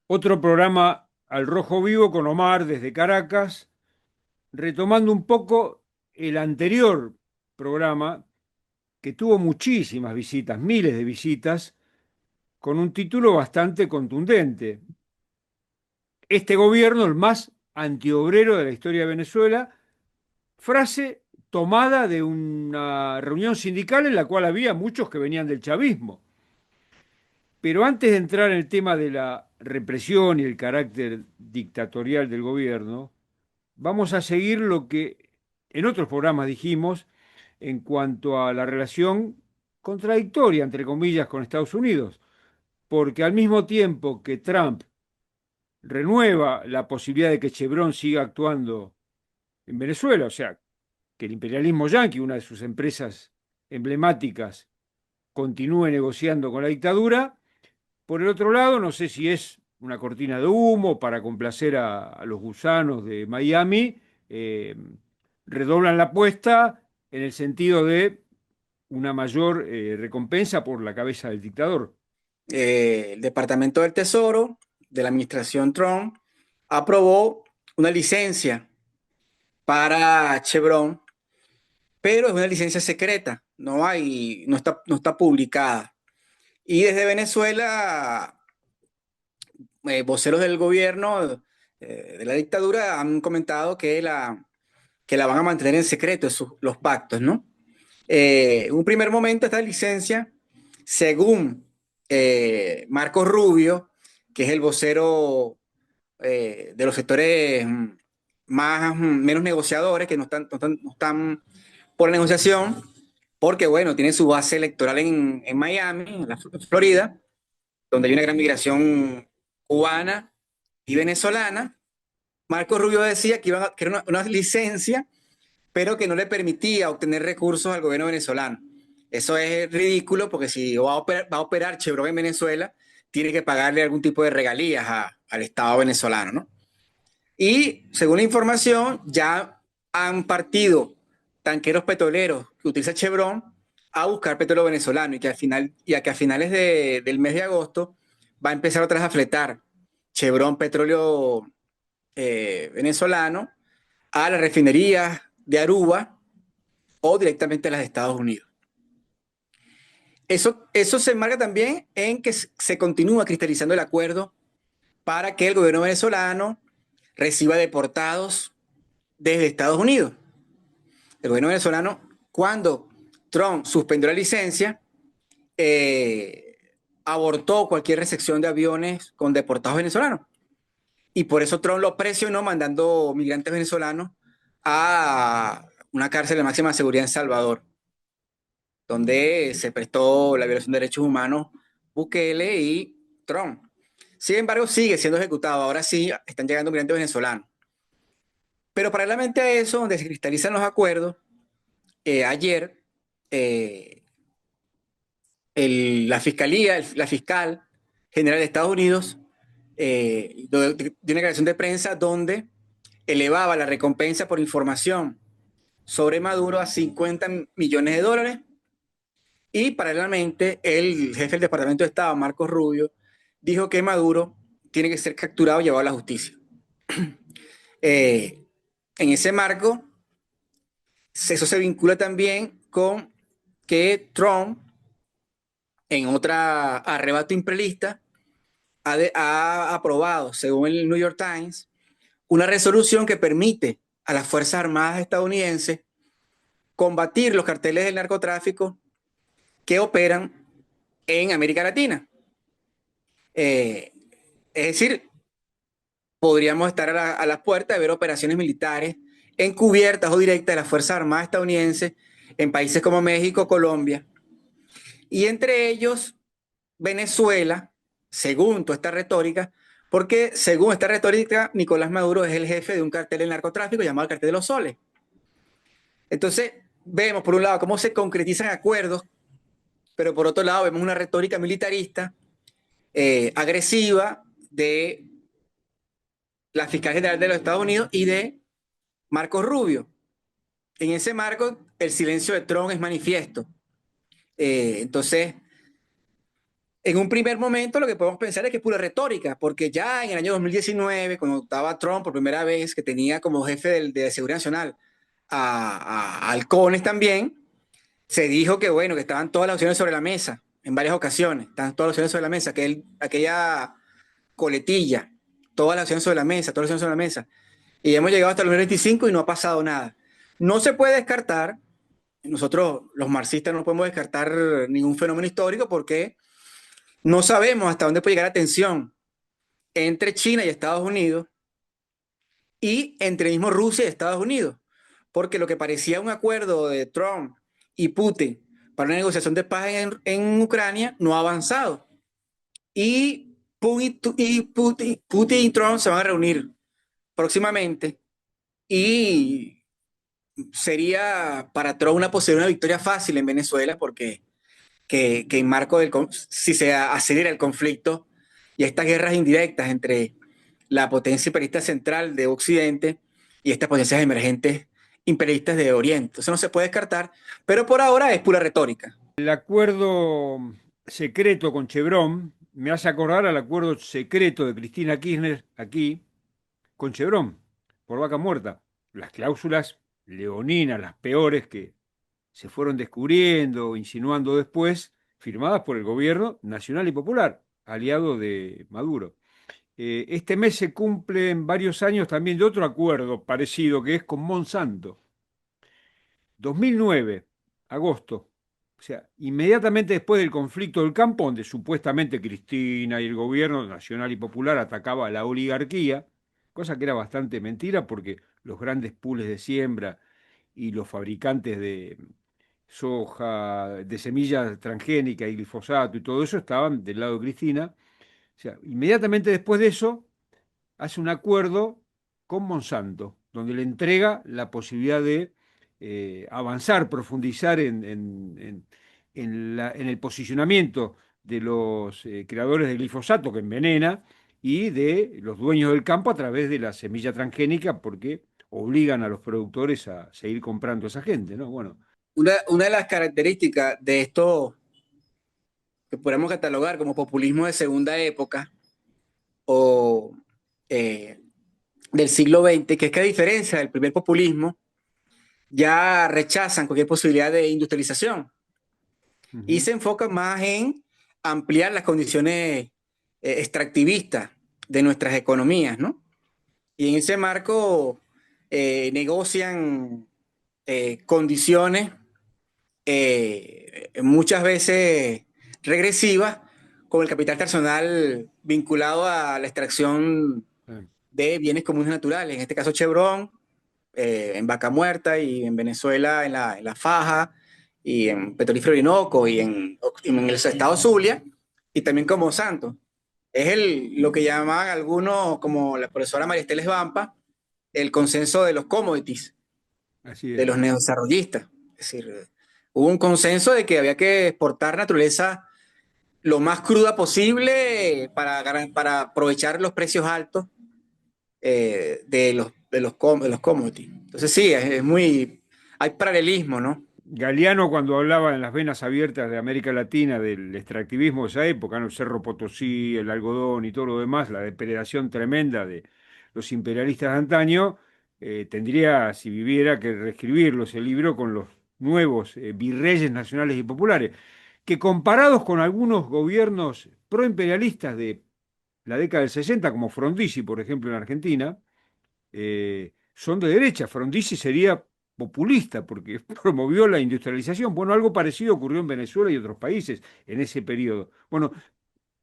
Otro programa al rojo vivo con Omar desde Caracas, retomando un poco el anterior programa que tuvo muchísimas visitas, miles de visitas, con un título bastante contundente. Este gobierno, el más antiobrero de la historia de Venezuela, frase tomada de una reunión sindical en la cual había muchos que venían del chavismo. Pero antes de entrar en el tema de la represión y el carácter dictatorial del gobierno, vamos a seguir lo que en otros programas dijimos en cuanto a la relación contradictoria, entre comillas, con Estados Unidos, porque al mismo tiempo que Trump renueva la posibilidad de que Chevron siga actuando en Venezuela, o sea, que el imperialismo yanqui, una de sus empresas emblemáticas, continúe negociando con la dictadura. Por el otro lado, no sé si es una cortina de humo para complacer a los gusanos de Miami, eh, redoblan la apuesta en el sentido de una mayor recompensa por la cabeza del dictador. El Departamento del Tesoro de la administración Trump aprobó una licencia para Chevron, pero es una licencia secreta, no está publicada. Y desde Venezuela, voceros del gobierno de la dictadura han comentado que la van a mantener en secreto, los pactos, ¿no? En un primer momento, esta licencia, según Marcos Rubio, que es el vocero de los sectores menos negociadores, que no están por la negociación, porque, bueno, tiene su base electoral en Miami, en la Florida, donde hay una gran migración cubana y venezolana. Marcos Rubio decía que era una licencia, pero que no le permitía obtener recursos al gobierno venezolano. Eso es ridículo porque si va a operar Chevron en Venezuela, tiene que pagarle algún tipo de regalías al Estado venezolano, ¿no? Y según la información, ya han partido tanqueros petroleros que utiliza Chevron a buscar petróleo venezolano y a que a finales del mes de agosto va a empezar otra vez a fletar Chevron petróleo venezolano a las refinerías de Aruba o directamente a las de Estados Unidos. Eso se enmarca también en que se continúa cristalizando el acuerdo para que el gobierno venezolano reciba deportados desde Estados Unidos. El gobierno venezolano, cuando Trump suspendió la licencia, eh, abortó cualquier recepción de aviones con deportados venezolanos. Y por eso Trump lo presionó mandando migrantes venezolanos a una cárcel de máxima seguridad en Salvador, donde se prestó la violación de derechos humanos Bukele y Trump. Sin embargo, sigue siendo ejecutado. Ahora sí están llegando migrantes venezolanos. Pero paralelamente a eso, donde se cristalizan los acuerdos, ayer eh, la fiscal general de Estados Unidos dio una declaración de prensa donde elevaba la recompensa por información sobre Maduro a 50 millones de dólares. Y paralelamente, el jefe del Departamento de Estado, Marcos Rubio, dijo que Maduro tiene que ser capturado y llevado a la justicia. Eh, en ese marco, eso se vincula también con que Trump, en otro arrebato imperialista, ha aprobado, según el New York Times, una resolución que permite a las Fuerzas Armadas estadounidenses combatir los carteles del narcotráfico que operan en América Latina. Eh, es decir, podríamos estar a las puertas de ver operaciones militares encubiertas o directas de las Fuerzas Armadas estadounidenses en países como México, Colombia, y entre ellos Venezuela, según toda esta retórica, porque según esta retórica, Nicolás Maduro es el jefe de un cartel del narcotráfico llamado el Cartel de los Soles. Entonces, vemos por un lado cómo se concretizan acuerdos, pero por otro lado vemos una retórica militarista agresiva de la fiscal general de los Estados Unidos y de Marcos Rubio. En ese marco, el silencio de Trump es manifiesto. Entonces, en un primer momento lo que podemos pensar es que es pura retórica, porque ya en el año 2019, cuando estaba Trump por primera vez, que tenía como jefe de Seguridad Nacional a halcones también, se dijo que bueno, que estaban todas las opciones sobre la mesa, en varias ocasiones, estaban todas las opciones sobre la mesa, aquella coletilla, todas las opciones sobre la mesa, todas las opciones sobre la mesa. Y hemos llegado hasta el 2025 y no ha pasado nada. No se puede descartar, nosotros los marxistas no podemos descartar ningún fenómeno histórico porque no sabemos hasta dónde puede llegar la tensión entre China y Estados Unidos y entre mismo Rusia y Estados Unidos. Porque lo que parecía un acuerdo de Trump y Putin para una negociación de paz en Ucrania no ha avanzado. Y Putin y Trump se van a reunir próximamente y sería para Trump una posible una victoria fácil en Venezuela porque en marco si se acelera el conflicto y estas guerras indirectas entre la potencia imperialista central de Occidente y estas potencias emergentes imperialistas de Oriente. Eso no se puede descartar, pero por ahora es pura retórica. El acuerdo secreto con Chevron me hace acordar al acuerdo secreto de Cristina Kirchner aquí con Chevron, por vaca muerta. Las cláusulas leoninas, las peores que se fueron descubriendo, insinuando después, firmadas por el gobierno nacional y popular, aliado de Maduro. Este mes se cumplen varios años también de otro acuerdo parecido que es con Monsanto. 2009, agosto. O sea, inmediatamente después del conflicto del campo, donde supuestamente Cristina y el gobierno nacional y popular atacaba a la oligarquía, cosa que era bastante mentira porque los grandes pools de siembra y los fabricantes de soja, de semillas transgénicas y glifosato y todo eso estaban del lado de Cristina. O sea, inmediatamente después de eso, hace un acuerdo con Monsanto, donde le entrega la posibilidad de avanzar, profundizar en el posicionamiento de los creadores de glifosato que envenena y de los dueños del campo a través de la semilla transgénica, porque obligan a los productores a seguir comprando a esa gente, ¿no? Bueno, Una de las características de esto que podemos catalogar como populismo de segunda época o eh, del siglo XX, que es que a diferencia del primer populismo, ya rechazan cualquier posibilidad de industrialización y ujú, se enfocan más en ampliar las condiciones extractivistas de nuestras economías, ¿no? Y en ese marco negocian condiciones muchas veces regresivas con el capital personal vinculado a la extracción eh, de bienes comunes naturales, en este caso Chevron, en Vaca Muerta y en Venezuela en la Faja y en Petrolífero Orinoco y en el estado Zulia y también como Santos. Es lo que llamaban algunos, como la profesora María Esteles Vampa, el consenso de los commodities, así de es. los neodesarrollistas. Es decir, hubo un consenso de que había que exportar naturaleza lo más cruda posible para aprovechar los precios altos de los commodities. Entonces sí, es muy, hay paralelismo, ¿no? Galeano cuando hablaba en las venas abiertas de América Latina del extractivismo de esa época, ¿no? El Cerro Potosí, el algodón y todo lo demás, la depredación tremenda de los imperialistas de antaño, tendría, si viviera, que reescribirlo ese libro con los nuevos virreyes nacionales y populares, que comparados con algunos gobiernos proimperialistas de la década del 60, como Frondizi, por ejemplo, en Argentina, son de derecha. Frondizi sería populista porque promovió la industrialización. Bueno, algo parecido ocurrió en Venezuela y otros países en ese periodo. Bueno,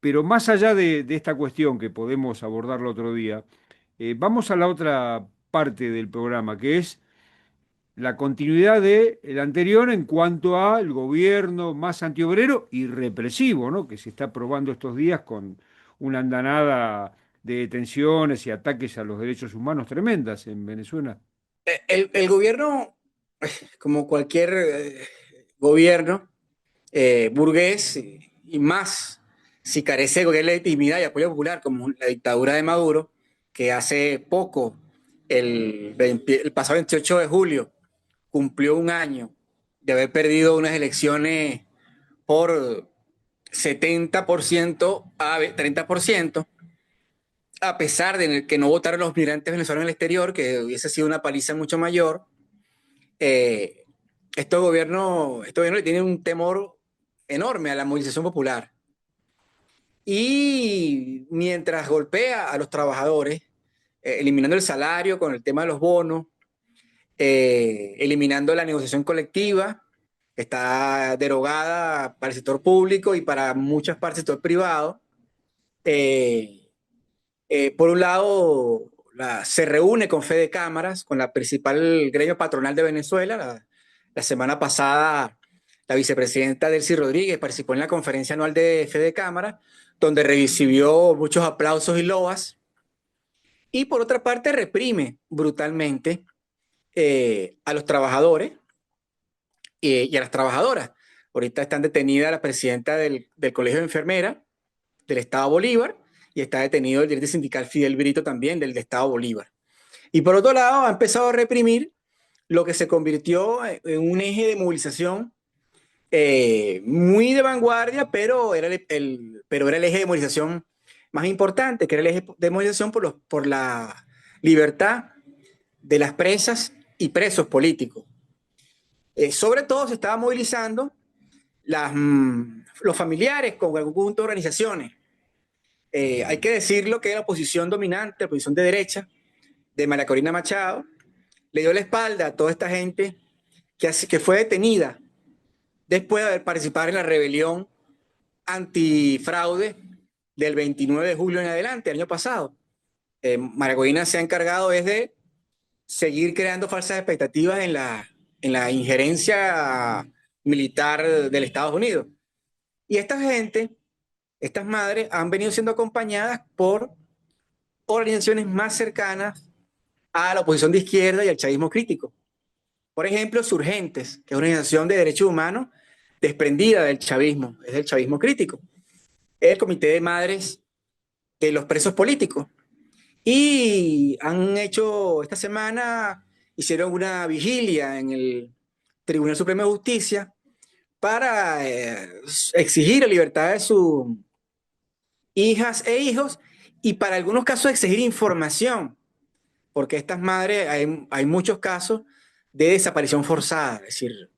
pero más allá de esta cuestión que podemos abordarlo otro día, vamos a la otra parte del programa, que es la continuidad del anterior en cuanto al gobierno más antiobrero y represivo, ¿no? Que se está probando estos días con una andanada de detenciones y ataques a los derechos humanos tremendas en Venezuela. El gobierno, como cualquier gobierno burgués, y más si carece de legitimidad y apoyo popular, como la dictadura de Maduro, que hace poco, el pasado 28 de julio, cumplió un año de haber perdido unas elecciones por 70% a 30%, a pesar de que no votaron los migrantes venezolanos en el exterior, que hubiese sido una paliza mucho mayor. eh, este gobierno le tiene un temor enorme a la movilización popular. Y mientras golpea a los trabajadores, eliminando el salario con el tema de los bonos, eliminando la negociación colectiva, que está derogada para el sector público y para muchas partes del sector privado. Eh, por un lado, se reúne con Fede Cámaras, con la principal gremio patronal de Venezuela. La semana pasada, la vicepresidenta Delcy Rodríguez participó en la conferencia anual de Fede Cámaras, donde recibió muchos aplausos y loas. Y por otra parte, reprime brutalmente a los trabajadores y a las trabajadoras. Ahorita están detenidas la presidenta del Colegio de Enfermeras del Estado Bolívar y está detenido el dirigente sindical Fidel Brito también del Estado Bolívar. Y por otro lado, ha empezado a reprimir lo que se convirtió en un eje de movilización muy de vanguardia, pero pero era el eje de movilización más importante, que era el eje de movilización por la libertad de las presas y presos políticos. Sobre todo se estaba movilizando los familiares con algún conjunto de organizaciones. Hay que decirlo que la oposición dominante, la oposición de derecha, de María Corina Machado, le dio la espalda a toda esta gente que fue detenida después de haber participado en la rebelión antifraude del 29 de julio en adelante, el año pasado. María Corina se ha encargado desde seguir creando falsas expectativas en la injerencia militar del Estados Unidos. Y esta gente, estas madres, han venido siendo acompañadas por organizaciones más cercanas a la oposición de izquierda y al chavismo crítico. Por ejemplo, Surgentes, que es una organización de derechos humanos desprendida del chavismo, es del chavismo crítico. Es el Comité de Madres de los Presos Políticos. Y han hecho, esta semana, hicieron una vigilia en el Tribunal Supremo de Justicia para exigir la libertad de sus hijas e hijos y para algunos casos exigir información, porque estas madres, hay muchos casos de desaparición forzada, es decir,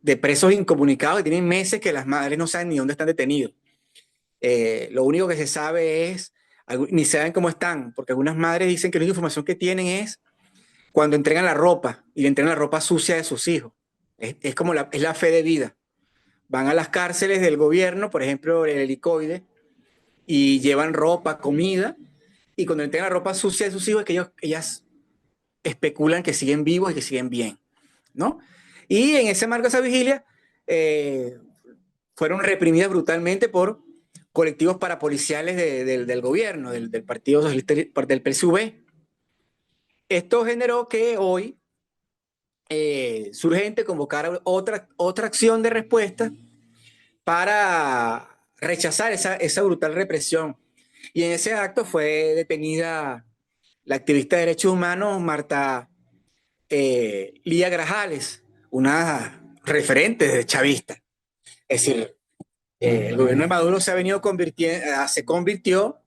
de presos incomunicados que tienen meses que las madres no saben ni dónde están detenidos. Lo único que se sabe es, ni saben cómo están, porque algunas madres dicen que la única información que tienen es cuando entregan la ropa y le entregan la ropa sucia de sus hijos. Es como es la fe de vida. Van a las cárceles del gobierno, por ejemplo, el helicoide, y llevan ropa, comida, y cuando entregan la ropa sucia de sus hijos es que ellas especulan que siguen vivos y que siguen bien, ¿no? Y en ese marco de esa vigilia eh, fueron reprimidas brutalmente por colectivos parapoliciales del gobierno, del Partido Socialista, del PSV. Esto generó que hoy Surgente convocara otra acción de respuesta para rechazar esa brutal represión. Y en ese acto fue detenida la activista de derechos humanos Marta Lía Grajales, una referente de chavista. Es decir, el gobierno de Maduro se convirtió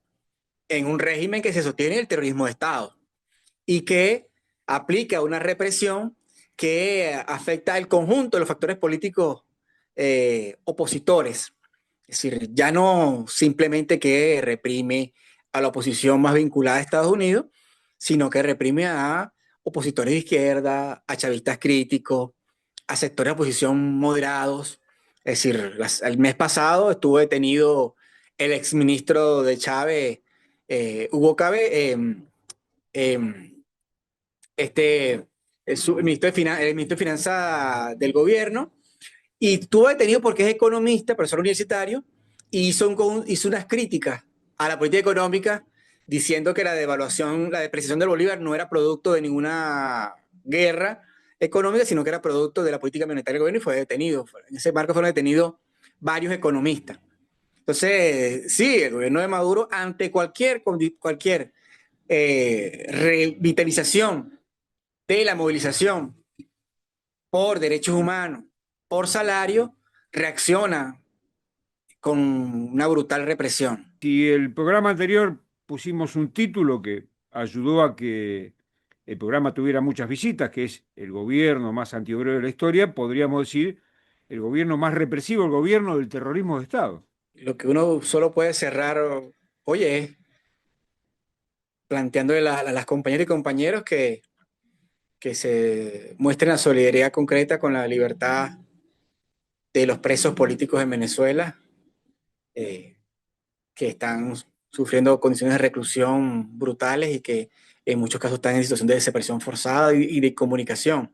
en un régimen que se sostiene en el terrorismo de Estado y que aplica una represión que afecta al conjunto de los factores políticos opositores. Es decir, ya no simplemente que reprime a la oposición más vinculada a Estados Unidos, sino que reprime a opositores de izquierda, a chavistas críticos, a sectores de oposición moderados. Es decir, el mes pasado estuvo detenido el exministro de Chávez, Hugo Cabe, este, el ministro de Finanzas del gobierno, y estuvo detenido porque es economista, profesor universitario, y hizo unas críticas a la política económica diciendo que la devaluación, la depreciación del Bolívar no era producto de ninguna guerra económica, sino que era producto de la política monetaria del gobierno y fue detenido. En ese marco fueron detenidos varios economistas. Entonces, sí, el gobierno de Maduro, ante cualquier revitalización de la movilización por derechos humanos, por salario, reacciona con una brutal represión. Si el programa anterior pusimos un título que ayudó a que el programa tuviera muchas visitas, que es el gobierno más antiobrero de la historia, podríamos decir el gobierno más represivo, el gobierno del terrorismo de Estado. Lo que uno solo puede cerrar, oye, es planteándole a las compañeras y compañeros que se muestren la solidaridad concreta con la libertad de los presos políticos en Venezuela, eh, que están sufriendo condiciones de reclusión brutales y que en muchos casos están en situación de desaparición forzada y de comunicación.